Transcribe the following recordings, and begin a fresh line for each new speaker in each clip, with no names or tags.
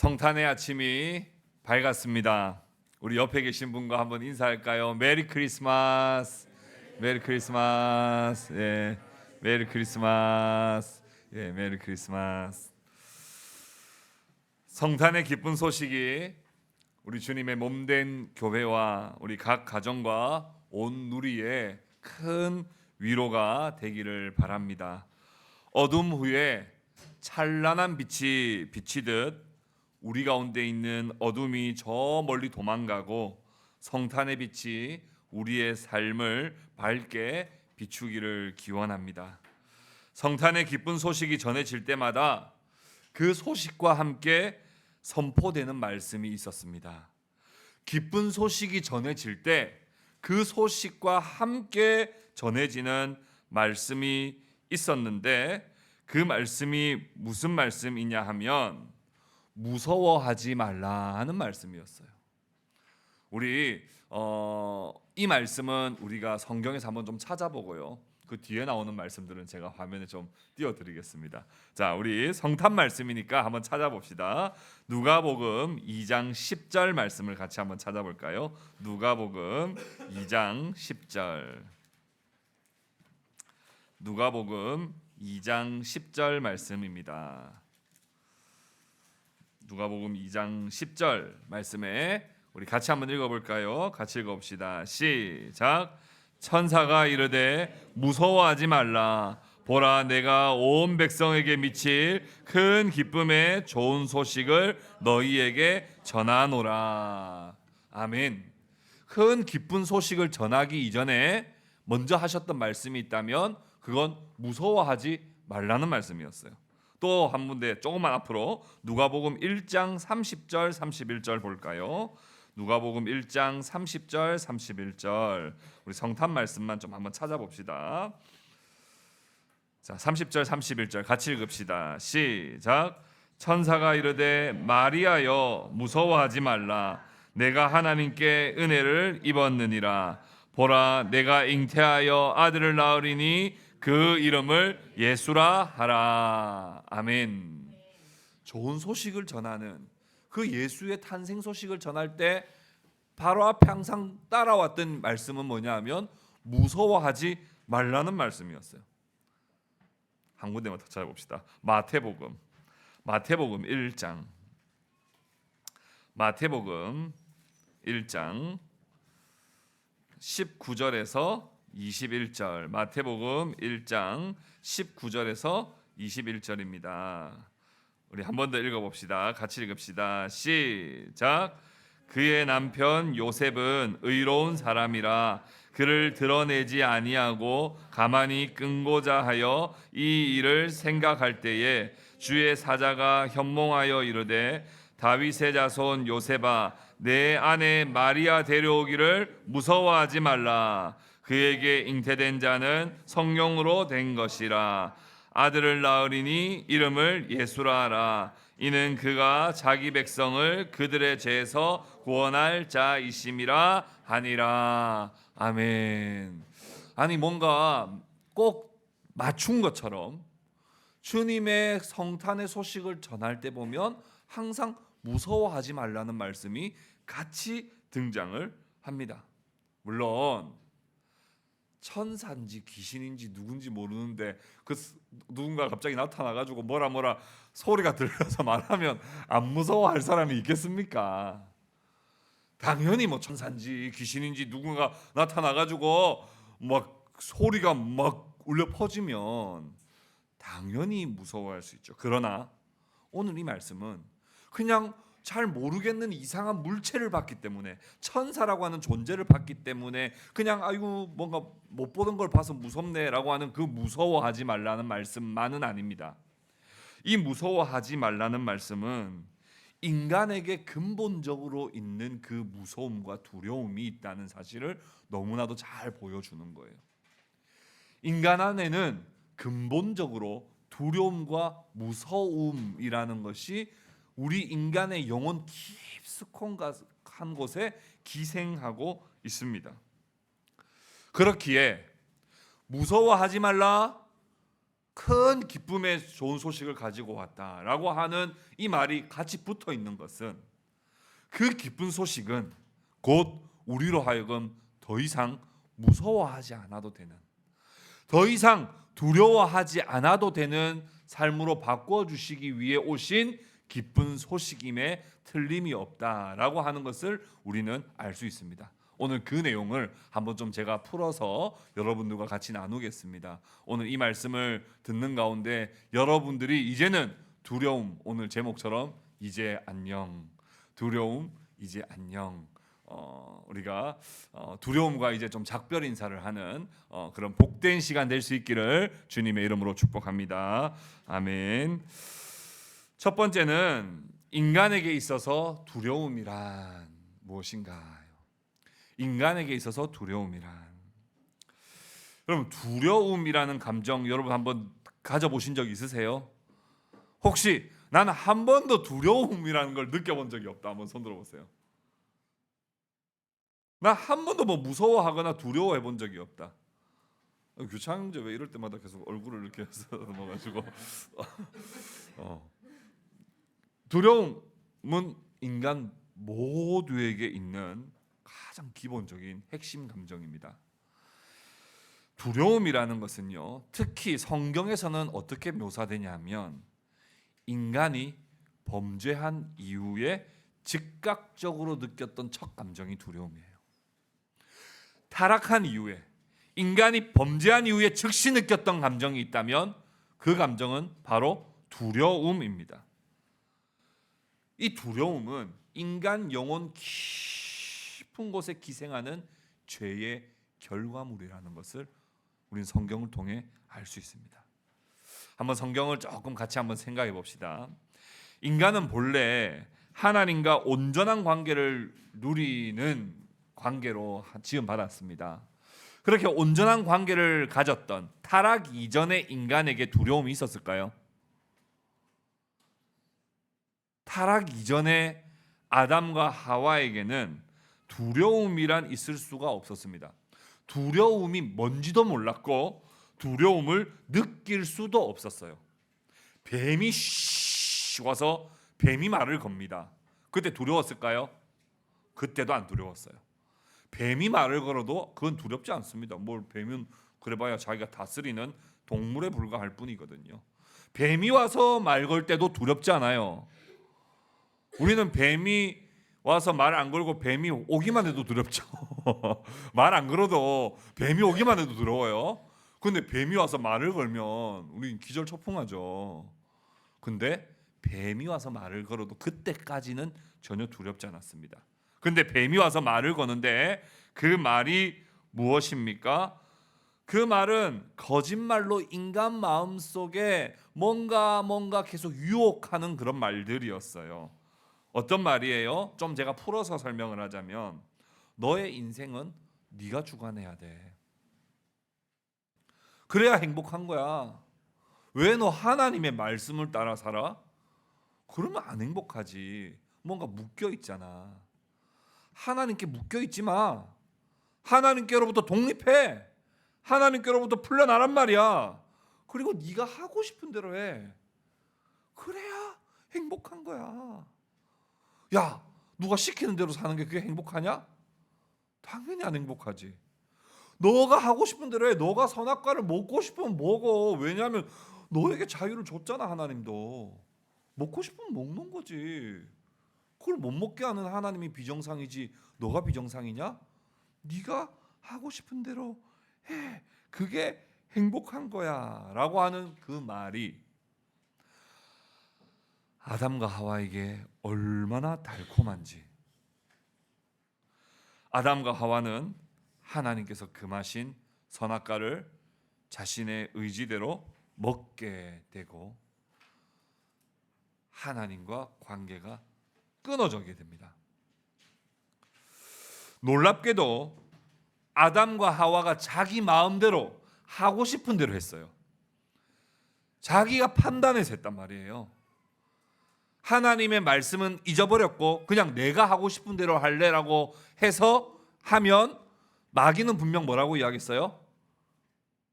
성탄의 아침이 밝았습니다. 우리 옆에 계신 분과 한번 인사할까요? 메리 크리스마스. 메리 크리스마스. 예. 메리 크리스마스. 예, 메리 크리스마스. 성탄의 기쁜 소식이 우리 주님의 몸된 교회와 우리 각 가정과 온 누리에 큰 위로가 되기를 바랍니다. 어둠 후에 찬란한 빛이 비치듯 우리 가운데 있는 어둠이 저 멀리 도망가고 성탄의 빛이 우리의 삶을 밝게 비추기를 기원합니다. 성탄의 기쁜 소식이 전해질 때마다 그 소식과 함께 선포되는 말씀이 있었습니다. 기쁜 소식이 전해질 때 그 소식과 함께 전해지는 말씀이 있었는데 그 말씀이 무슨 말씀이냐 하면 무서워하지 말라 하는 말씀이었어요. 우리 이 말씀은 우리가 성경에서 한번 좀 찾아보고요. 그 뒤에 나오는 말씀들은 제가 화면에 좀 띄워드리겠습니다. 자, 우리 성탄 말씀이니까 한번 찾아봅시다. 누가복음 2장 10절 말씀을 같이 한번 찾아볼까요? 누가복음 2장 10절. 누가복음 2장 10절 말씀입니다. 누가복음 2장 10절 말씀에 우리 같이 한번 읽어볼까요? 같이 읽어봅시다. 시작. 천사가 이르되 무서워하지 말라. 보라, 내가 온 백성에게 미칠 큰 기쁨의 좋은 소식을 너희에게 전하노라. 아멘. 큰 기쁜 소식을 전하기 이전에 먼저 하셨던 말씀이 있다면 그건 무서워하지 말라는 말씀이었어요. 또 한 군데 조금만 앞으로 누가복음 1장 30절 31절 볼까요? 누가복음 1장 30절 31절 우리 성탄 말씀만 좀 한번 찾아봅시다. 자, 30절 31절 같이 읽읍시다. 시작. 천사가 이르되 마리아여 무서워하지 말라. 내가 하나님께 은혜를 입었느니라. 보라, 내가 잉태하여 아들을 낳으리니 그 이름을 예수라 하라. 아멘. 좋은 소식을 전하는 그 예수의 탄생 소식을 전할 때 바로 앞에 항상 따라왔던 말씀은 뭐냐 하면 무서워하지 말라는 말씀이었어요. 한 군데만 더 찾아봅시다. 마태복음 1장 19절에서 21절. 마태복음 1장 19절에서 21절입니다. 우리 한 번 더 읽어봅시다. 같이 읽읍시다. 시작. 그의 남편 요셉은 의로운 사람이라 그를 드러내지 아니하고 가만히 끈고자 하여 이 일을 생각할 때에 주의 사자가 현몽하여 이르되 다윗의 자손 요셉아, 내 아내 마리아 데려오기를 무서워하지 말라. 그에게 잉태된 자는 성령으로 된 것이라. 아들을 낳으리니 이름을 예수라 하라. 이는 그가 자기 백성을 그들의 죄에서 구원할 자이심이라 하니라. 아멘. 아니 뭔가 꼭 맞춘 것처럼 주님의 성탄의 소식을 전할 때 보면 항상 무서워하지 말라는 말씀이 같이 등장을 합니다. 물론 천사인지 귀신인지 누군지 모르는데 그 누군가 갑자기 나타나가지고 뭐라 소리가 들려서 말하면 안 무서워할 사람이 있겠습니까? 당연히 뭐 천사인지 귀신인지 누군가 나타나가지고 막 소리가 막 울려 퍼지면 당연히 무서워할 수 있죠. 그러나 오늘 이 말씀은 그냥 잘 모르겠는 이상한 물체를 봤기 때문에 천사라고 하는 존재를 봤기 때문에 그냥 아이고 뭔가 못 보던 걸 봐서 무섭네라고 하는 그 무서워하지 말라는 말씀만은 아닙니다. 이 무서워하지 말라는 말씀은 인간에게 근본적으로 있는 그 무서움과 두려움이 있다는 사실을 너무나도 잘 보여주는 거예요. 인간 안에는 근본적으로 두려움과 무서움이라는 것이 우리 인간의 영혼 깊숙한 곳에 기생하고 있습니다. 그렇기에 무서워하지 말라, 큰 기쁨의 좋은 소식을 가지고 왔다라고 하는 이 말이 같이 붙어 있는 것은 그 기쁜 소식은 곧 우리로 하여금 더 이상 무서워하지 않아도 되는, 더 이상 두려워하지 않아도 되는 삶으로 바꿔주시기 위해 오신 기쁜 소식임에 틀림이 없다라고 하는 것을 우리는 알 수 있습니다. 오늘 그 내용을 한번 좀 제가 풀어서 여러분들과 같이 나누겠습니다. 오늘 이 말씀을 듣는 가운데 여러분들이 이제는 두려움, 오늘 제목처럼 이제 안녕, 두려움 이제 안녕, 우리가 두려움과 이제 좀 작별 인사를 하는 그런 복된 시간 될 수 있기를 주님의 이름으로 축복합니다. 아멘. 첫 번째는 인간에게 있어서 두려움이란 무엇인가요? 인간에게 있어서 두려움이란, 여러분 두려움이라는 감정 여러분 한번 가져보신 적 있으세요? 혹시 나는 한 번도 두려움이라는 걸 느껴본 적이 없다, 한번 손 들어보세요. 나 한 번도 뭐 무서워하거나 두려워해 본 적이 없다. 교창 형제 왜 이럴 때마다 계속 얼굴을 이렇게 해서 넘어가지고 두려움은 인간 모두에게 있는 가장 기본적인 핵심 감정입니다. 두려움이라는 것은요, 특히 성경에서는 어떻게 묘사되냐면 인간이 범죄한 이후에 즉각적으로 느꼈던 첫 감정이 두려움이에요. 타락한 이후에, 인간이 범죄한 이후에 즉시 느꼈던 감정이 있다면 그 감정은 바로 두려움입니다. 이 두려움은 인간 영혼 깊은 곳에 기생하는 죄의 결과물이라는 것을 우리는 성경을 통해 알 수 있습니다. 한번 성경을 조금 같이 한번 생각해 봅시다. 인간은 본래 하나님과 온전한 관계를 누리는 관계로 지음받았습니다. 그렇게 온전한 관계를 가졌던 타락 이전의 인간에게 두려움이 있었을까요? 타락 이전에 아담과 하와에게는 두려움이란 있을 수가 없었습니다. 두려움이 뭔지도 몰랐고 두려움을 느낄 수도 없었어요. 뱀이 와서 뱀이 말을 겁니다. 그때 두려웠을까요? 그때도 안 두려웠어요. 뱀이 말을 걸어도 그건 두렵지 않습니다. 뭘 뱀은 그래봐야 자기가 다스리는 동물에 불과할 뿐이거든요. 뱀이 와서 말 걸 때도 두렵지 않아요. 우리는 뱀이 와서 말 안 걸고 뱀이 오기만 해도 두렵죠. 말 안 걸어도 뱀이 오기만 해도 두려워요. 근데 뱀이 와서 말을 걸면 우리는 기절초풍하죠. 근데 뱀이 와서 말을 걸어도 그때까지는 전혀 두렵지 않았습니다. 근데 뱀이 와서 말을 거는데 그 말이 무엇입니까? 그 말은 거짓말로 인간 마음속에 뭔가 계속 유혹하는 그런 말들이었어요. 어떤 말이에요? 좀 제가 풀어서 설명을 하자면 너의 인생은 네가 주관해야 돼. 그래야 행복한 거야. 왜 너 하나님의 말씀을 따라 살아? 그러면 안 행복하지. 뭔가 묶여 있잖아. 하나님께 묶여 있지 마. 하나님께로부터 독립해. 하나님께로부터 풀려나란 말이야. 그리고 네가 하고 싶은 대로 해. 그래야 행복한 거야. 야, 누가 시키는 대로 사는 게 그게 행복하냐? 당연히 안 행복하지. 너가 하고 싶은 대로 해. 너가 선악과를 먹고 싶으면 먹어. 왜냐하면 너에게 자유를 줬잖아, 하나님도. 먹고 싶으면 먹는 거지. 그걸 못 먹게 하는 하나님이 비정상이지 너가 비정상이냐? 네가 하고 싶은 대로 해. 그게 행복한 거야 라고 하는 그 말이 아담과 하와에게 얼마나 달콤한지. 아담과 하와는 하나님께서 금하신 선악과를 자신의 의지대로 먹게 되고 하나님과 관계가 끊어지게 됩니다. 놀랍게도 아담과 하와가 자기 마음대로 하고 싶은 대로 했어요. 자기가 판단해서 했단 말이에요. 하나님의 말씀은 잊어버렸고 그냥 내가 하고 싶은 대로 할래라고 해서 하면 마귀는 분명 뭐라고 이야기했어요?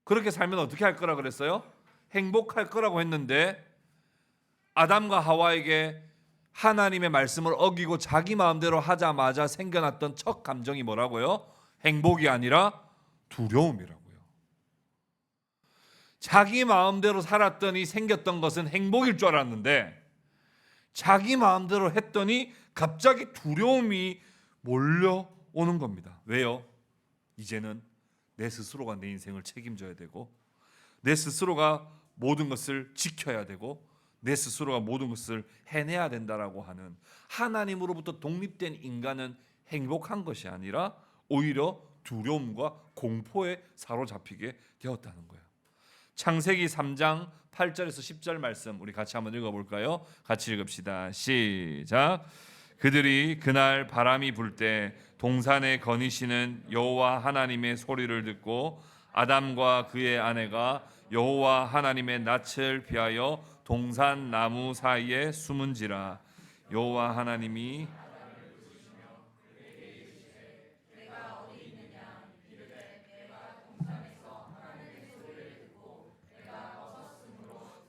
그렇게 살면 어떻게 할 거라 그랬어요? 행복할 거라고 했는데 아담과 하와에게 하나님의 말씀을 어기고 자기 마음대로 하자마자 생겨났던 첫 감정이 뭐라고요? 행복이 아니라 두려움이라고요. 자기 마음대로 살았더니 생겼던 것은 행복일 줄 알았는데 자기 마음대로 했더니 갑자기 두려움이 몰려오는 겁니다. 왜요? 이제는 내 스스로가 내 인생을 책임져야 되고 내 스스로가 모든 것을 지켜야 되고 내 스스로가 모든 것을 해내야 된다라고 하는 하나님으로부터 독립된 인간은 행복한 것이 아니라 오히려 두려움과 공포에 사로잡히게 되었다는 거예요. 창세기 3장 8절에서 10절 말씀 우리 같이 한번 읽어볼까요? 같이 읽읍시다. 시작. 그들이 그날 바람이 불 때 동산에 거니시는 여호와 하나님의 소리를 듣고 아담과 그의 아내가 여호와 하나님의 낯을 피하여 동산 나무 사이에 숨은지라. 여호와 하나님이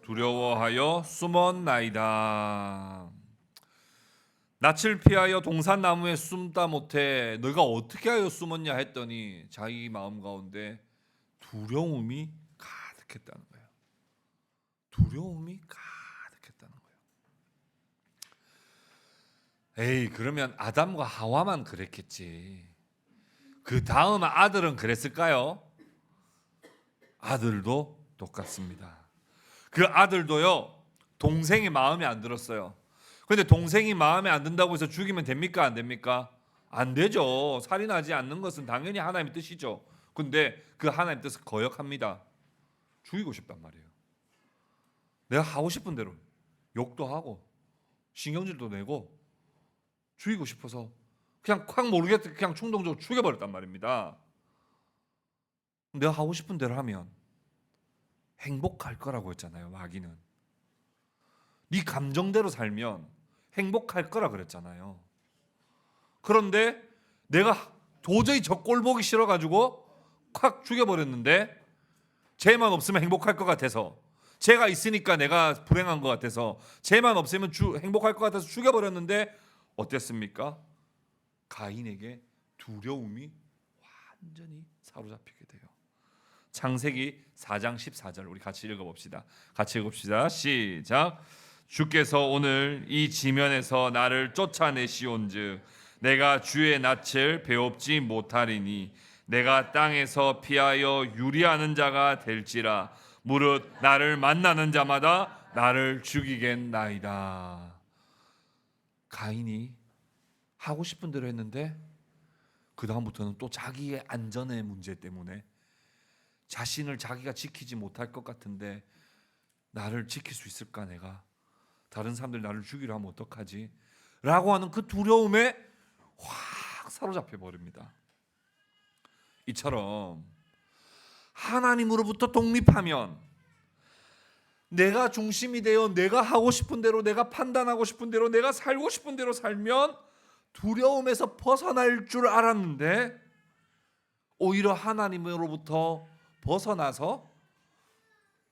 두려워하여 숨었나이다. 낯을 피하여 동산 나무에 숨다 못해 너가 어떻게 하여 숨었냐 했더니 자기 마음 가운데 두려움이 가득했다는 거예요. 두려움이 가득했다는 거예요. 에이, 그러면 아담과 하와만 그랬겠지. 그 다음 아들은 그랬을까요? 아들도 똑같습니다. 그 아들도요, 동생이 마음에 안 들었어요. 근데 동생이 마음에 안 든다고 해서 죽이면 됩니까? 안 됩니까? 안 되죠. 살인하지 않는 것은 당연히 하나님의 뜻이죠. 근데 그 하나님의 뜻을 거역합니다. 죽이고 싶단 말이에요. 내가 하고 싶은 대로 욕도 하고 신경질도 내고 죽이고 싶어서 그냥 콱 모르겠다 그냥 충동적으로 죽여버렸단 말입니다. 내가 하고 싶은 대로 하면 행복할 거라고 했잖아요. 마귀는 네 감정대로 살면 행복할 거라 그랬잖아요. 그런데 내가 도저히 저 꼴 보기 싫어가지고 콱 죽여버렸는데 쟤만 없으면 행복할 것 같아서 쟤가 있으니까 내가 불행한 것 같아서 쟤만 없으면 행복할 것 같아서 죽여버렸는데 어땠습니까? 가인에게 두려움이 완전히 사로잡히게 돼요. 창세기 4장 14절 우리 같이 읽어봅시다. 같이 읽읍시다. 시작. 주께서 오늘 이 지면에서 나를 쫓아내시온즉 내가 주의 낯을 배웁지 못하리니 내가 땅에서 피하여 유리하는 자가 될지라 무릇 나를 만나는 자마다 나를 죽이겠나이다. 가인이 하고 싶은 대로 했는데 그 다음부터는 또 자기의 안전의 문제 때문에 자신을 자기가 지키지 못할 것 같은데 나를 지킬 수 있을까 내가? 다른 사람들 나를 죽이려 하면 어떡하지? 라고 하는 그 두려움에 확 사로잡혀 버립니다. 이처럼 하나님으로부터 독립하면 내가 중심이 되어 내가 하고 싶은 대로 내가 판단하고 싶은 대로 내가 살고 싶은 대로 살면 두려움에서 벗어날 줄 알았는데 오히려 하나님으로부터 벗어나서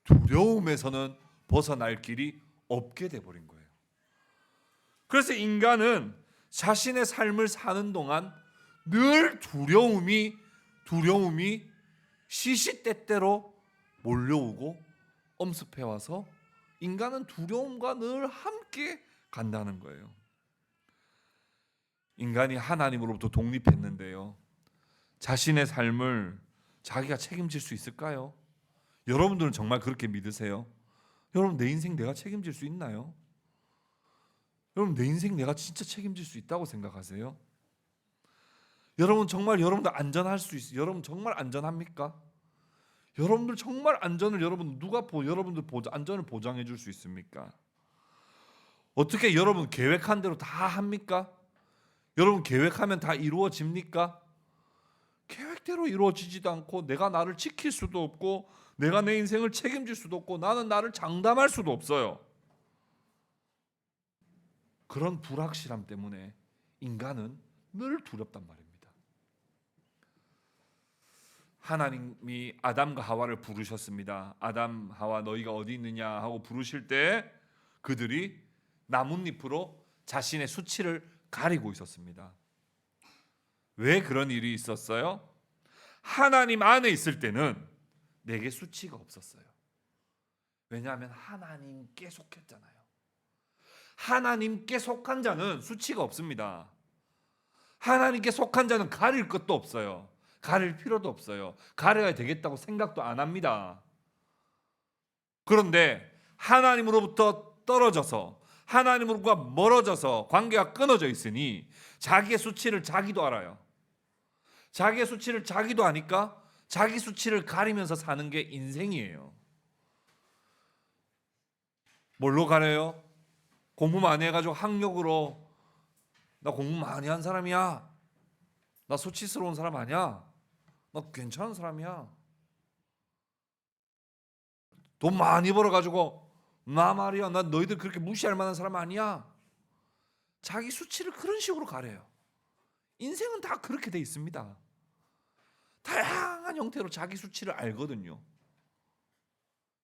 두려움에서는 벗어날 길이 없게 돼버린 거예요. 그래서 인간은 자신의 삶을 사는 동안 늘 두려움이 시시때때로 몰려오고 엄습해와서 인간은 두려움과 늘 함께 간다는 거예요. 인간이 하나님으로부터 독립했는데요, 자신의 삶을 자기가 책임질 수 있을까요? 여러분들은 정말 그렇게 믿으세요? 여러분, 내 인생 내가 책임질 수 있나요? 여러분, 내 인생 내가 진짜 책임질 수 있다고 생각하세요? 여러분 정말 여러분들 안전할 수 있어요? 여러분 정말 안전합니까? 여러분들 정말 안전을 여러분들 안전을 보장해 줄 수 있습니까? 어떻게 여러분 계획한 대로 다 합니까? 여러분 계획하면 다 이루어집니까? 계획대로 이루어지지도 않고 내가 나를 지킬 수도 없고 내가 내 인생을 책임질 수도 없고 나는 나를 장담할 수도 없어요. 그런 불확실함 때문에 인간은 늘 두렵단 말입니다. 하나님이 아담과 하와를 부르셨습니다. 아담, 하와 너희가 어디 있느냐 하고 부르실 때 그들이 나뭇잎으로 자신의 수치를 가리고 있었습니다. 왜 그런 일이 있었어요? 하나님 안에 있을 때는 내게 수치가 없었어요. 왜냐하면 하나님께 속했잖아요. 하나님께 속한 자는 수치가 없습니다. 하나님께 속한 자는 가릴 것도 없어요. 가릴 필요도 없어요. 가려야 되겠다고 생각도 안 합니다. 그런데 하나님으로부터 떨어져서 하나님으로부터 멀어져서 관계가 끊어져 있으니 자기의 수치를 자기도 알아요. 자기의 수치를 자기도 아니까 자기 수치를 가리면서 사는 게 인생이에요. 뭘로 가려요? 공부 많이 해가지고 학력으로 나 공부 많이 한 사람이야. 나 수치스러운 사람 아니야. 나 괜찮은 사람이야. 돈 많이 벌어가지고 나 말이야. 나 너희들 그렇게 무시할 만한 사람 아니야. 자기 수치를 그런 식으로 가려요. 인생은 다 그렇게 돼 있습니다. 다양한 형태로 자기 수치를 알거든요.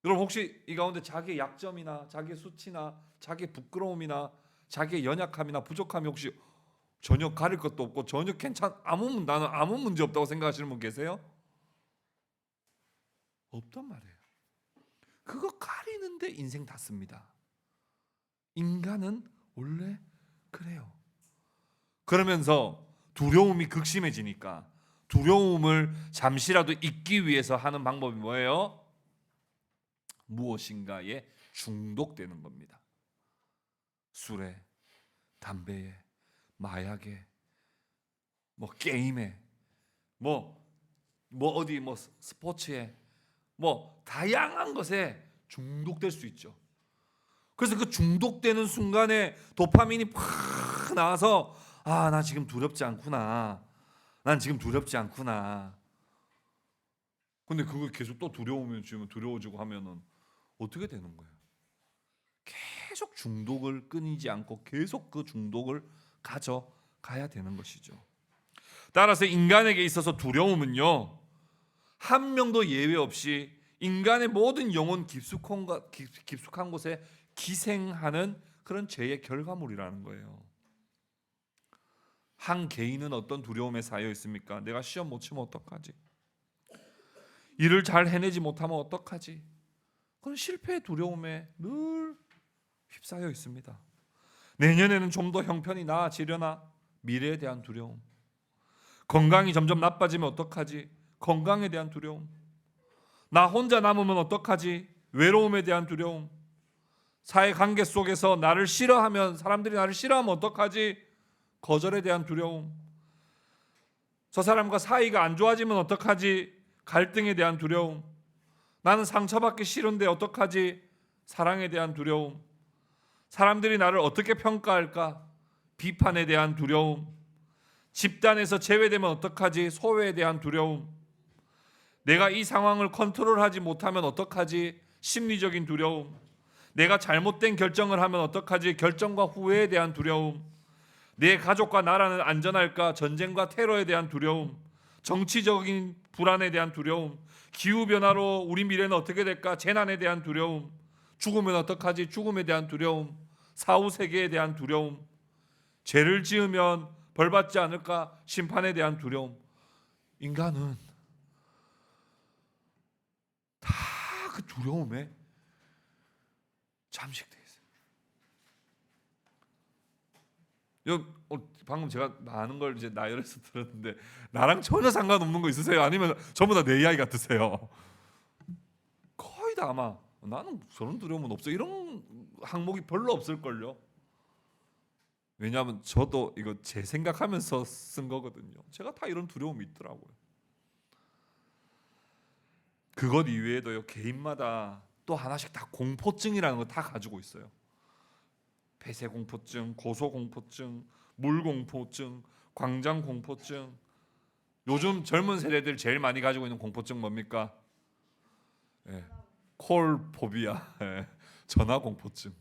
여러분 혹시 이 가운데 자기의 약점이나 자기의 수치나 자기의 부끄러움이나 자기의 연약함이나 부족함이 혹시 전혀 가릴 것도 없고 전혀 나는 아무 문제 없다고 생각하시는 분 계세요? 없단 말이에요. 그거 가리는데 인생 다 씁니다. 인간은 원래 그래요. 그러면서 두려움이 극심해지니까 두려움을 잠시라도 잊기 위해서 하는 방법이 뭐예요? 무엇인가에 중독되는 겁니다. 술에, 담배에, 마약에, 뭐 게임에, 어디 스포츠에, 다양한 것에 중독될 수 있죠. 그래서 그 중독되는 순간에 도파민이 팍 나와서 나 지금 두렵지 않구나. 난 지금 두렵지 않구나. 근데 그거 계속 또 두려워지고 하면은 어떻게 되는 거예요? 계속 중독을 끊이지 않고 계속 그 중독을 가져가야 되는 것이죠. 따라서 인간에게 있어서 두려움은요, 한 명도 예외 없이 인간의 모든 영혼 깊숙한 곳에 기생하는 그런 죄의 결과물이라는 거예요. 한 개인은 어떤 두려움에 쌓여 있습니까? 내가 시험 못 치면 어떡하지? 일을 잘 해내지 못하면 어떡하지? 그건 실패의 두려움에 늘 휩싸여 있습니다. 내년에는 좀 더 형편이 나아지려나? 미래에 대한 두려움. 건강이 점점 나빠지면 어떡하지? 건강에 대한 두려움. 나 혼자 남으면 어떡하지? 외로움에 대한 두려움. 사회관계 속에서 사람들이 나를 싫어하면 어떡하지? 거절에 대한 두려움. 저 사람과 사이가 안 좋아지면 어떡하지? 갈등에 대한 두려움. 나는 상처받기 싫은데 어떡하지? 사랑에 대한 두려움. 사람들이 나를 어떻게 평가할까? 비판에 대한 두려움. 집단에서 제외되면 어떡하지? 소외에 대한 두려움. 내가 이 상황을 컨트롤하지 못하면 어떡하지? 심리적인 두려움. 내가 잘못된 결정을 하면 어떡하지? 결정과 후회에 대한 두려움. 내 가족과 나라는 안전할까? 전쟁과 테러에 대한 두려움. 정치적인 불안에 대한 두려움. 기후변화로 우리 미래는 어떻게 될까? 재난에 대한 두려움. 죽으면 어떡하지? 죽음에 대한 두려움. 사후세계에 대한 두려움. 죄를 지으면 벌받지 않을까? 심판에 대한 두려움. 인간은 다 그 두려움에 잠식되어 있어요. 방금 제가 많은 걸 이제 나열해서 들었는데 나랑 전혀 상관없는 거 있으세요? 아니면 전부 다 내 이야기 같으세요? 거의 다 아마 나는 저런 두려움은 없어 이런 항목이 별로 없을걸요. 왜냐하면 저도 이거 제 생각하면서 쓴 거거든요. 제가 다 이런 두려움이 있더라고요. 그것 이외에도요, 개인마다 또 하나씩 다 공포증이라는 거 다 가지고 있어요. 폐쇄 공포증, 고소 공포증, 물 공포증, 광장 공포증. 요즘 젊은 세대들 제일 많이 가지고 있는 공포증 뭡니까? 콜포비아, 전화 공포증.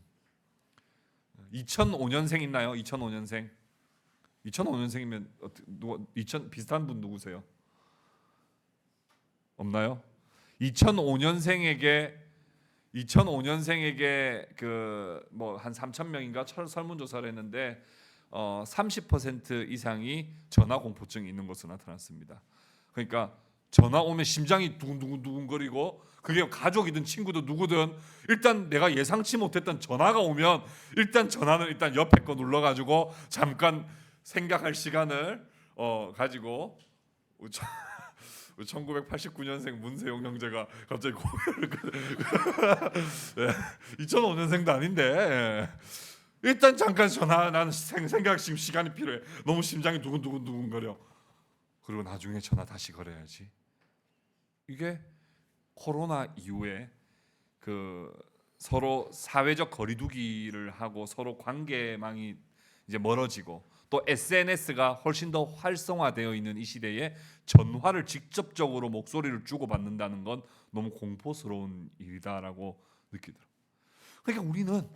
2005년생 있나요? 2005년생. 2005년생이면 비슷한 분 누구세요? 없나요? 2005년생에게 그 뭐 한 3천 명인가 설문조사를 했는데 30% 이상이 전화 공포증이 있는 것으로 나타났습니다. 그러니까 전화 오면 심장이 두근두근두근거리고, 그게 가족이든 친구든 누구든 일단 내가 예상치 못했던 전화가 오면 일단 전화는 일단 옆에 거 눌러가지고 잠깐 생각할 시간을 가지고 1989년생 문세용 형제가 갑자기 고개를 2005년생도 아닌데 일단 잠깐 전화, 나는 생각 지금 시간이 필요해. 너무 심장이 두근두근두근거려. 그리고 나중에 전화 다시 걸어야지. 이게 코로나 이후에 그 서로 사회적 거리두기를 하고 서로 관계망이 이제 멀어지고 또 SNS가 훨씬 더 활성화되어 있는 이 시대에 전화를 직접적으로 목소리를 주고받는다는 건 너무 공포스러운 일이다라고 느끼더라고요. 그러니까 우리는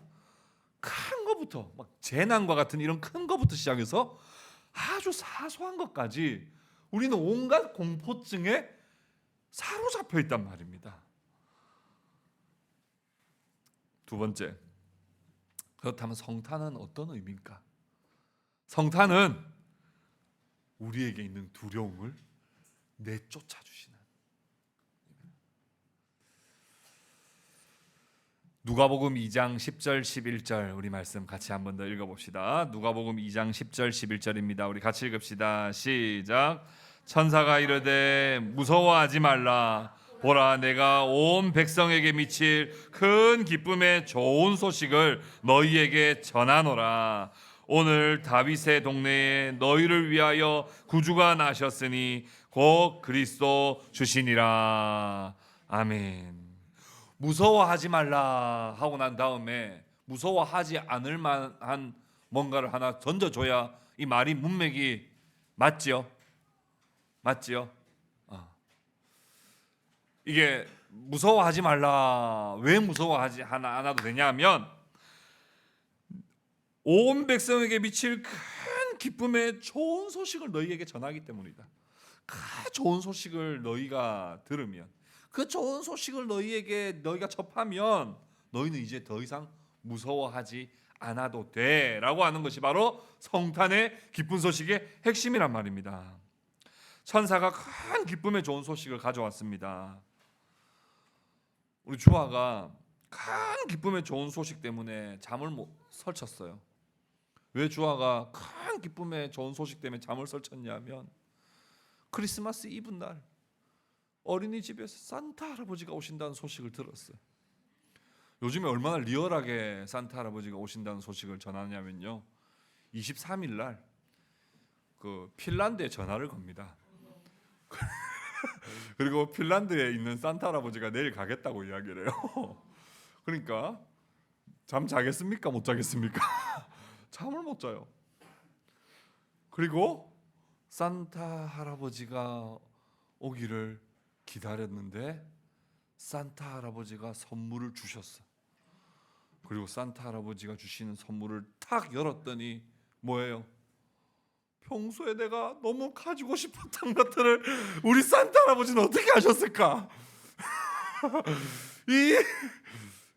큰 거부터 막 재난과 같은 이런 큰 거부터 시작해서 아주 사소한 것까지 우리는 온갖 공포증에 사로잡혀 있단 말입니다. 두 번째, 그렇다면 성탄은 어떤 의미입니까? 성탄은 우리에게 있는 두려움을 내쫓아 주시는. 누가복음 2장 10절 11절 우리 말씀 같이 한 번 더 읽어봅시다. 누가복음 2장 10절 11절입니다. 우리 같이 읽읍시다. 시작. 천사가 이르되 무서워하지 말라. 보라, 내가 온 백성에게 미칠 큰 기쁨의 좋은 소식을 너희에게 전하노라. 오늘 다윗의 동네에 너희를 위하여 구주가 나셨으니 곧 그리스도 주시니라. 아멘. 무서워하지 말라 하고 난 다음에 무서워하지 않을 만한 뭔가를 하나 던져줘야 이 말이 문맥이 맞지요? 맞지요? 이게 무서워하지 말라, 왜 무서워하지 않아도 되냐면 온 백성에게 미칠 큰 기쁨의 좋은 소식을 너희에게 전하기 때문이다. 그 좋은 소식을 너희가 들으면, 그 좋은 소식을 너희가 접하면 너희는 이제 더 이상 무서워하지 않아도 돼라고 하는 것이 바로 성탄의 기쁜 소식의 핵심이란 말입니다. 천사가 큰 기쁨의 좋은 소식을 가져왔습니다. 우리 주아가 큰 기쁨의 좋은 소식 때문에 잠을 못 설쳤어요. 왜 주아가 큰 기쁨의 좋은 소식 때문에 잠을 설쳤냐면 크리스마스 이브 날 어린이집에서 산타 할아버지가 오신다는 소식을 들었어요. 요즘에 얼마나 리얼하게 산타 할아버지가 오신다는 소식을 전하냐면요, 23일 날 그 핀란드에 전화를 겁니다. 그리고 핀란드에 있는 산타 할아버지가 내일 가겠다고 이야기를 해요. 그러니까 잠 자겠습니까? 못 자겠습니까? 잠을 못 자요. 그리고 산타 할아버지가 오기를 기다렸는데 산타 할아버지가 선물을 주셨어. 그리고 산타 할아버지가 주시는 선물을 탁 열었더니 뭐예요? 평소에 내가 너무 가지고 싶었던 것들을 우리 산타 할아버지는 어떻게 하셨을까?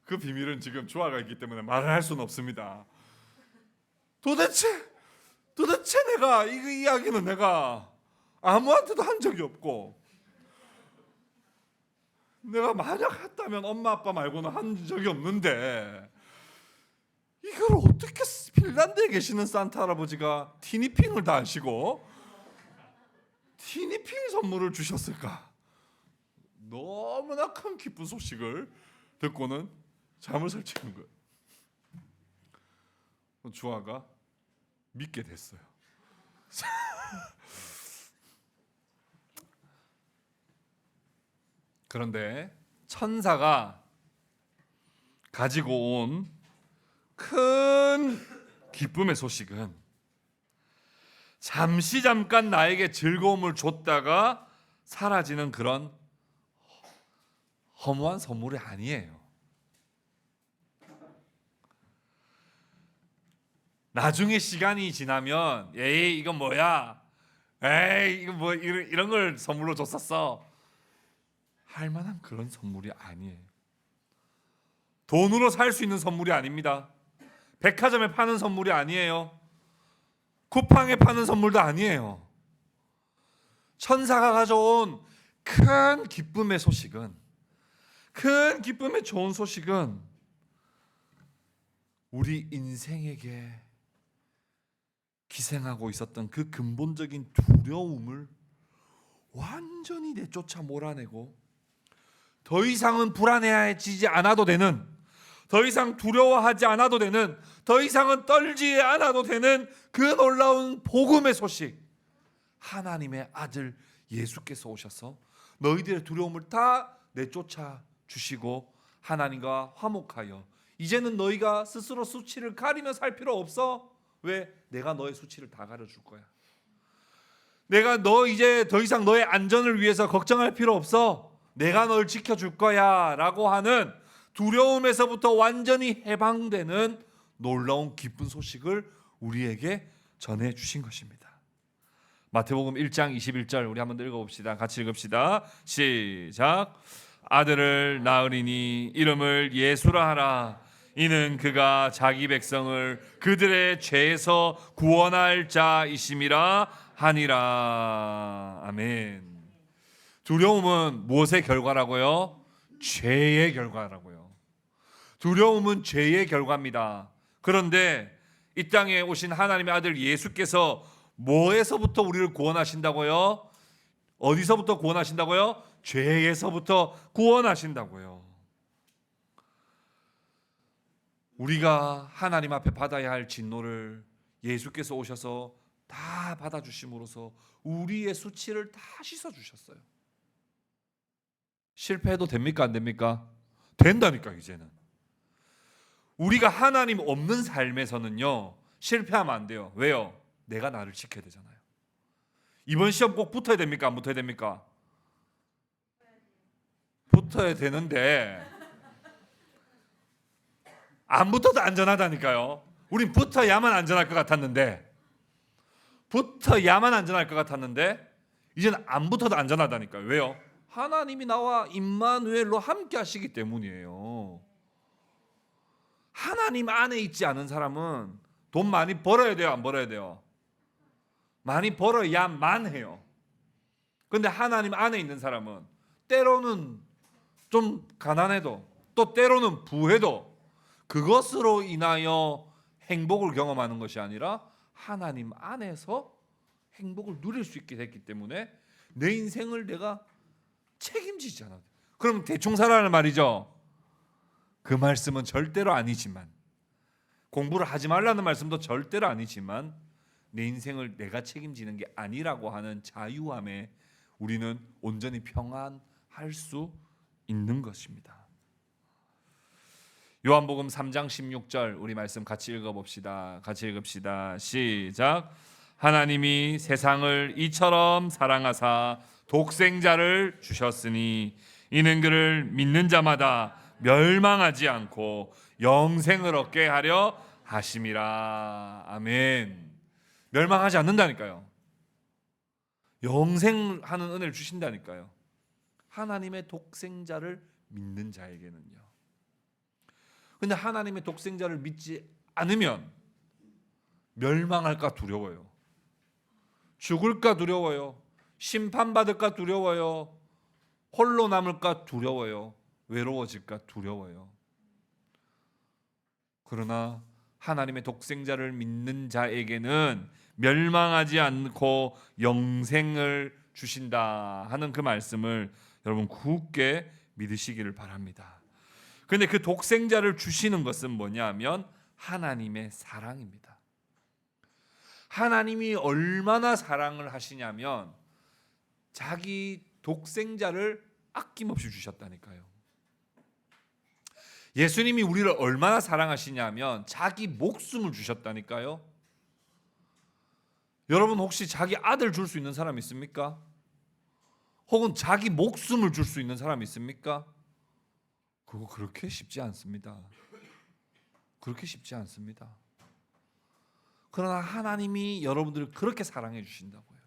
그 비밀은 지금 주아가 있기 때문에 말을 할 수는 없습니다. 도대체 내가 이 이야기는 내가 아무한테도 한 적이 없고, 내가 만약 했다면 엄마 아빠 말고는 한 적이 없는데 이걸 어떻게 핀란드에 계시는 산타 할아버지가 티니핑을 다 하시고 티니핑 선물을 주셨을까? 너무나 큰 기쁜 소식을 듣고는 잠을 설치는 거예요. 주아가 믿게 됐어요. 그런데 천사가 가지고 온 큰 기쁨의 소식은 잠깐 나에게 즐거움을 줬다가 사라지는 그런 허무한 선물이 아니에요. 나중에 시간이 지나면 에이 이건 뭐야, 에이 이거 뭐 이런 걸 선물로 줬었어, 할 만한 그런 선물이 아니에요. 돈으로 살 수 있는 선물이 아닙니다. 백화점에 파는 선물이 아니에요. 쿠팡에 파는 선물도 아니에요. 천사가 가져온 큰 기쁨의 소식은, 큰 기쁨의 좋은 소식은 우리 인생에게 기생하고 있었던 그 근본적인 두려움을 완전히 내쫓아 몰아내고 더 이상은 불안해지지 않아도 되는, 더 이상 두려워하지 않아도 되는, 더 이상은 떨지 않아도 되는 그 놀라운 복음의 소식, 하나님의 아들 예수께서 오셔서 너희들의 두려움을 다 내쫓아 주시고 하나님과 화목하여 이제는 너희가 스스로 수치를 가리며 살 필요 없어. 왜? 내가 너의 수치를 다 가려줄 거야. 내가 너 이제 더 이상 너의 안전을 위해서 걱정할 필요 없어. 내가 널 지켜줄 거야 라고 하는 두려움에서부터 완전히 해방되는 놀라운 기쁜 소식을 우리에게 전해주신 것입니다. 마태복음 1장 21절 우리 한번 읽어봅시다. 같이 읽읍시다. 시작. 아들을 낳으리니 이름을 예수라 하라. 이는 그가 자기 백성을 그들의 죄에서 구원할 자이심이라 하니라. 아멘. 두려움은 무엇의 결과라고요? 죄의 결과라고요. 두려움은 죄의 결과입니다. 그런데 이 땅에 오신 하나님의 아들 예수께서 뭐에서부터 우리를 구원하신다고요? 어디서부터 구원하신다고요? 죄에서부터 구원하신다고요. 우리가 하나님 앞에 받아야 할 진노를 예수께서 오셔서 다 받아주심으로써 우리의 수치를 다 씻어주셨어요. 실패해도 됩니까? 안 됩니까? 된다니까. 이제는 우리가 하나님 없는 삶에서는요 실패하면 안 돼요. 왜요? 내가 나를 지켜야 되잖아요. 이번 시험 꼭 붙어야 됩니까? 안 붙어야 됩니까? 붙어야 되는데 안 붙어도 안전하다니까요. 우린 붙어야만 안전할 것 같았는데, 붙어야만 안전할 것 같았는데 이제는 안 붙어도 안전하다니까요. 왜요? 하나님이 나와 임마누엘로 함께 하시기 때문이에요. 하나님 안에 있지 않은 사람은 돈 많이 벌어야 돼요? 안 벌어야 돼요? 많이 벌어야만 해요. 근데 하나님 안에 있는 사람은 때로는 좀 가난해도 또 때로는 부해도 그것으로 인하여 행복을 경험하는 것이 아니라 하나님 안에서 행복을 누릴 수 있게 됐기 때문에 내 인생을 내가 책임지지 않아도 돼. 그럼 대충 살아라는 말이죠. 그 말씀은 절대로 아니지만, 공부를 하지 말라는 말씀도 절대로 아니지만, 내 인생을 내가 책임지는 게 아니라고 하는 자유함에 우리는 온전히 평안할 수 있는 것입니다. 요한복음 3장 16절 우리 말씀 같이 읽어봅시다. 같이 읽읍시다. 시작. 하나님이 세상을 이처럼 사랑하사 독생자를 주셨으니 이는 그를 믿는 자마다 멸망하지 않고 영생을 얻게 하려 하심이라. 아멘. 멸망하지 않는다니까요. 영생하는 은혜를 주신다니까요. 하나님의 독생자를 믿는 자에게는요. 근데 하나님의 독생자를 믿지 않으면 멸망할까 두려워요. 죽을까 두려워요. 심판받을까 두려워요. 홀로 남을까 두려워요. 외로워질까 두려워요. 그러나 하나님의 독생자를 믿는 자에게는 멸망하지 않고 영생을 주신다 하는 그 말씀을 여러분 굳게 믿으시기를 바랍니다. 그런데 그 독생자를 주시는 것은 뭐냐면 하나님의 사랑입니다. 하나님이 얼마나 사랑을 하시냐면 자기 독생자를 아낌없이 주셨다니까요. 예수님이 우리를 얼마나 사랑하시냐면 자기 목숨을 주셨다니까요. 여러분 혹시 자기 아들 줄 수 있는 사람 있습니까? 혹은 자기 목숨을 줄 수 있는 사람 있습니까? 그거 그렇게 쉽지 않습니다. 그렇게 쉽지 않습니다. 그러나 하나님이 여러분들을 그렇게 사랑해 주신다고요.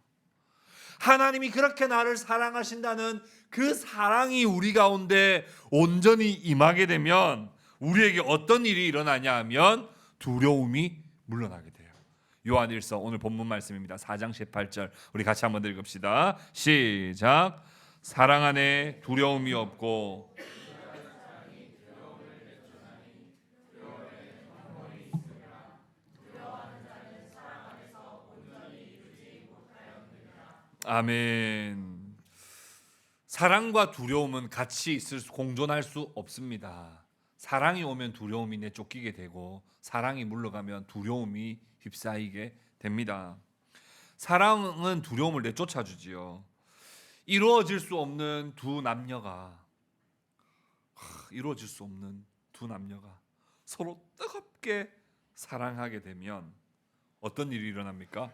하나님이 그렇게 나를 사랑하신다는 그 사랑이 우리 가운데 온전히 임하게 되면 우리에게 어떤 일이 일어나냐 하면 두려움이 물러나게 돼요. 요한일서 오늘 본문 말씀입니다. 4장 18절 우리 같이 한번 읽읍시다. 시작. 사랑 안에 두려움이 없고 아멘. 사랑과 두려움은 같이 공존할 수 없습니다. 사랑이 오면 두려움이 내쫓기게 되고 사랑이 물러가면 두려움이 휩싸이게 됩니다. 사랑은 두려움을 내쫓아주지요. 이루어질 수 없는 두 남녀가 서로 뜨겁게 사랑하게 되면 어떤 일이 일어납니까?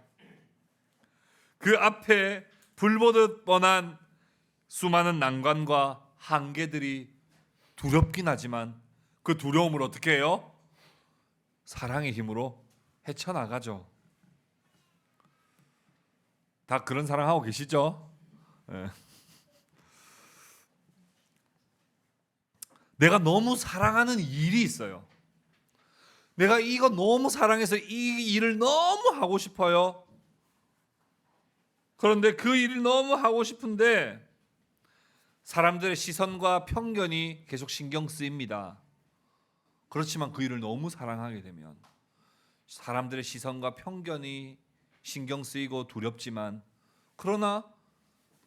그 앞에 불보듯 뻔한 수많은 난관과 한계들이 두렵긴 하지만 그 두려움을 어떻게 해요? 사랑의 힘으로 헤쳐나가죠. 다 그런 사랑하고 계시죠? 네. 내가 너무 사랑하는 일이 있어요. 내가 이거 너무 사랑해서 이 일을 너무 하고 싶어요. 그런데 그 일을 너무 하고 싶은데 사람들의 시선과 편견이 계속 신경 쓰입니다. 그렇지만 그 일을 너무 사랑하게 되면 사람들의 시선과 편견이 신경 쓰이고 두렵지만 그러나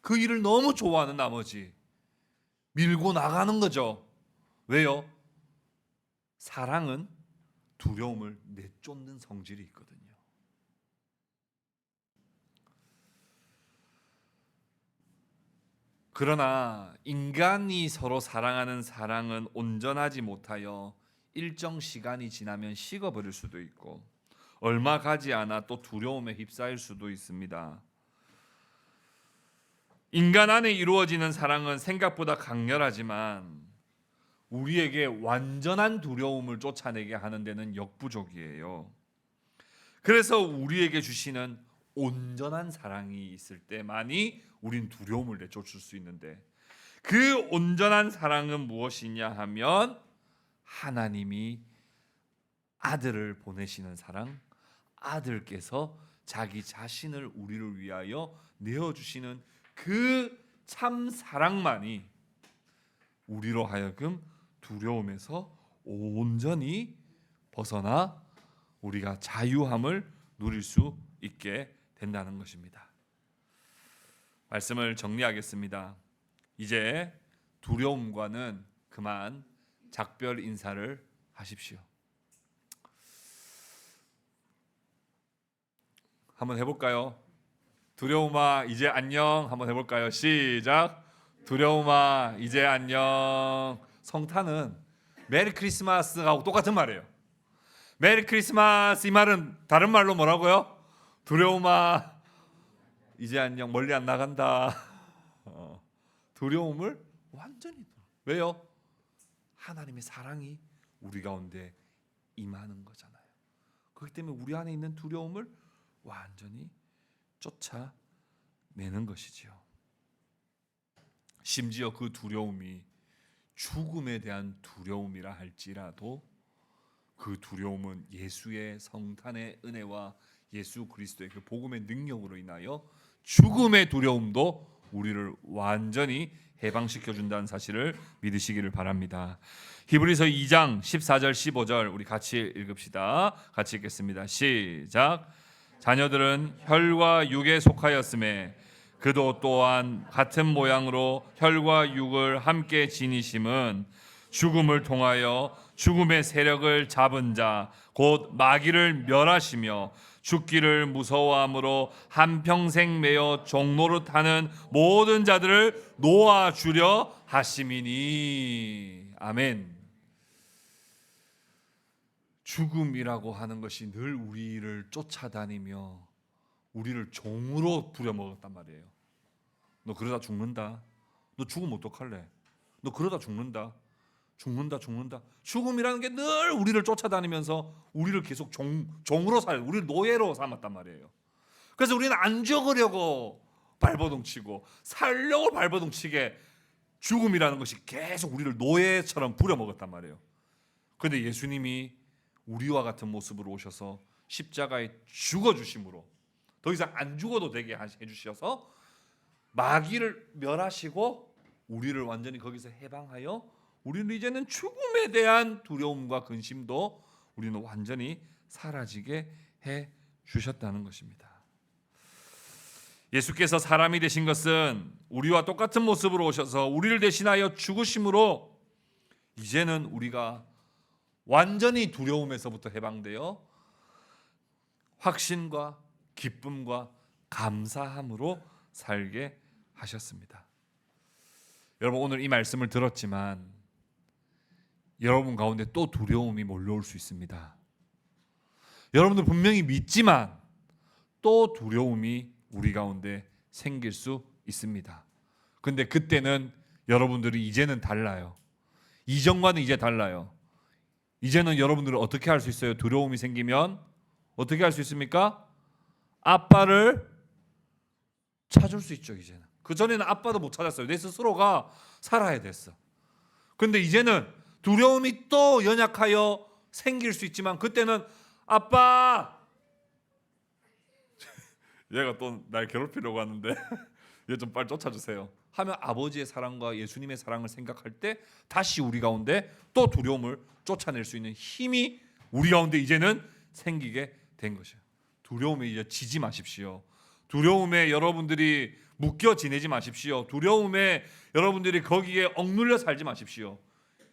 그 일을 너무 좋아하는 나머지 밀고 나가는 거죠. 왜요? 사랑은 두려움을 내쫓는 성질이 있거든요. 그러나 인간이 서로 사랑하는 사랑은 온전하지 못하여 일정 시간이 지나면 식어버릴 수도 있고 얼마 가지 않아 또 두려움에 휩싸일 수도 있습니다. 인간 안에 이루어지는 사랑은 생각보다 강렬하지만 우리에게 완전한 두려움을 쫓아내게 하는 데는 역부족이에요. 그래서 우리에게 주시는 온전한 사랑이 있을 때만이 우린 두려움을 내쫓을 수 있는데 그 온전한 사랑은 무엇이냐 하면 하나님이 아들을 보내시는 사랑, 아들께서 자기 자신을 우리를 위하여 내어주시는 그 참 사랑만이 우리로 하여금 두려움에서 온전히 벗어나 우리가 자유함을 누릴 수 있게 된다는 것입니다. 말씀을 정리하겠습니다. 이제 두려움과는 그만 작별 인사를 하십시오. 한번 해볼까요? 두려움아 이제 안녕 한번 해볼까요? 시작. 두려움아 이제 안녕. 성탄은 메리 크리스마스하고 똑같은 말이에요. 메리 크리스마스 이 말은 다른 말로 뭐라고요? 두려움아 이제 안녕 멀리 안 나간다. 두려움을 완전히 왜요? 하나님의 사랑이 우리 가운데 임하는 거잖아요. 그렇기 때문에 우리 안에 있는 두려움을 완전히 쫓아내는 것이지요. 심지어 그 두려움이 죽음에 대한 두려움이라 할지라도 그 두려움은 예수의 성탄의 은혜와 예수 그리스도의 그 복음의 능력으로 인하여 죽음의 두려움도 우리를 완전히 해방시켜 준다는 사실을 믿으시기를 바랍니다. 히브리서 2장 14절 15절 우리 같이 읽읍시다. 같이 읽겠습니다. 시작. 자녀들은 혈과 육에 속하였음에 그도 또한 같은 모양으로 혈과 육을 함께 지니심은 죽음을 통하여 죽음의 세력을 잡은 자 곧 마귀를 멸하시며 죽기를 무서워함으로 한평생 매여 종노릇하는 모든 자들을 놓아주려 하심이니. 아멘. 죽음이라고 하는 것이 늘 우리를 쫓아다니며 우리를 종으로 부려먹었단 말이에요. 너 그러다 죽는다. 너 죽으면 어떡할래? 너 그러다 죽는다. 죽는다. 죽음이라는 게 늘 우리를 쫓아다니면서 우리를 계속 종으로 우리를 노예로 삼았단 말이에요. 그래서 우리는 안 죽으려고 발버둥치고 살려고 발버둥치게 죽음이라는 것이 계속 우리를 노예처럼 부려먹었단 말이에요. 그런데 예수님이 우리와 같은 모습으로 오셔서 십자가에 죽어주심으로 더 이상 안 죽어도 되게 해주셔서 마귀를 멸하시고 우리를 완전히 거기서 해방하여 우리는 이제는 죽음에 대한 두려움과 근심도 우리는 완전히 사라지게 해 주셨다는 것입니다. 예수께서 사람이 되신 것은 우리와 똑같은 모습으로 오셔서 우리를 대신하여 죽으심으로 이제는 우리가 완전히 두려움에서부터 해방되어 확신과 기쁨과 감사함으로 살게 하셨습니다. 여러분, 오늘 이 말씀을 들었지만 여러분 가운데 또 두려움이 몰려올 수 있습니다. 여러분들 분명히 믿지만 또 두려움이 우리 가운데 생길 수 있습니다. 근데 그때는 여러분들이 이제는 달라요. 이전과는 이제 달라요. 이제는 여러분들은 어떻게 할 수 있어요? 두려움이 생기면 어떻게 할 수 있습니까? 아빠를 찾을 수 있죠. 이제는. 그전에는 아빠도 못 찾았어요. 내 스스로가 살아야 됐어. 근데 이제는 두려움이 또 연약하여 생길 수 있지만 그때는 아빠, 얘가 또 날 괴롭히려고 하는데 얘 좀 빨리 쫓아주세요 하면 아버지의 사랑과 예수님의 사랑을 생각할 때 다시 우리 가운데 또 두려움을 쫓아낼 수 있는 힘이 우리 가운데 이제는 생기게 된 것이에요. 두려움에 이제 지지 마십시오. 두려움에 여러분들이 묶여 지내지 마십시오. 두려움에 여러분들이 거기에 억눌려 살지 마십시오.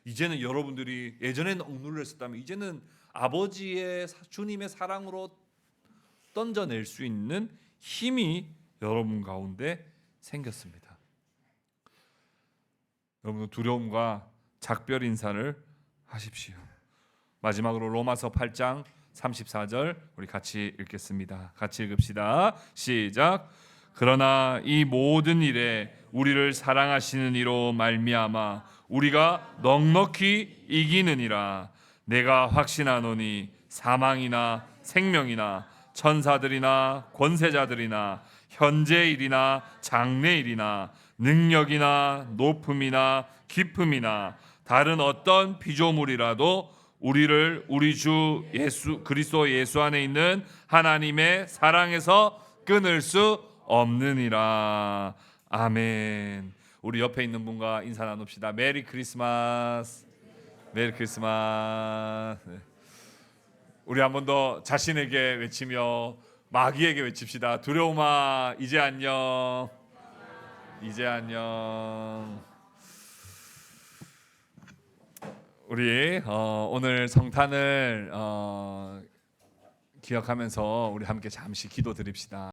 이제는 여러분들이 예전에는 억눌려 있었다면 이제는 아버지의 주님의 사랑으로 던져낼 수 있는 힘이 여러분 가운데 생겼습니다. 여러분 두려움과 작별 인사를 하십시오. 마지막으로 로마서 8장 34절 우리 같이 읽겠습니다. 같이 읽읍시다. 시작. 그러나 이 모든 일에 우리를 사랑하시는 이로 말미암아 우리가 넉넉히 이기느니라. 내가 확신하노니 사망이나 생명이나 천사들이나 권세자들이나 현재일이나 장래일이나 능력이나 높음이나 깊음이나 다른 어떤 피조물이라도 우리를 우리 주 예수 그리스도 예수 안에 있는 하나님의 사랑에서 끊을 수 없느니라. 아멘. 우리 옆에 있는 분과 인사 나눕시다. 메리 크리스마스. 메리 크리스마스. 우리 한 번 더 자신에게 외치며 마귀에게 외칩시다. 두려움아 이제 안녕. 이제 안녕. 우리 오늘 성탄을 기억하면서 우리 함께 잠시 기도 드립시다.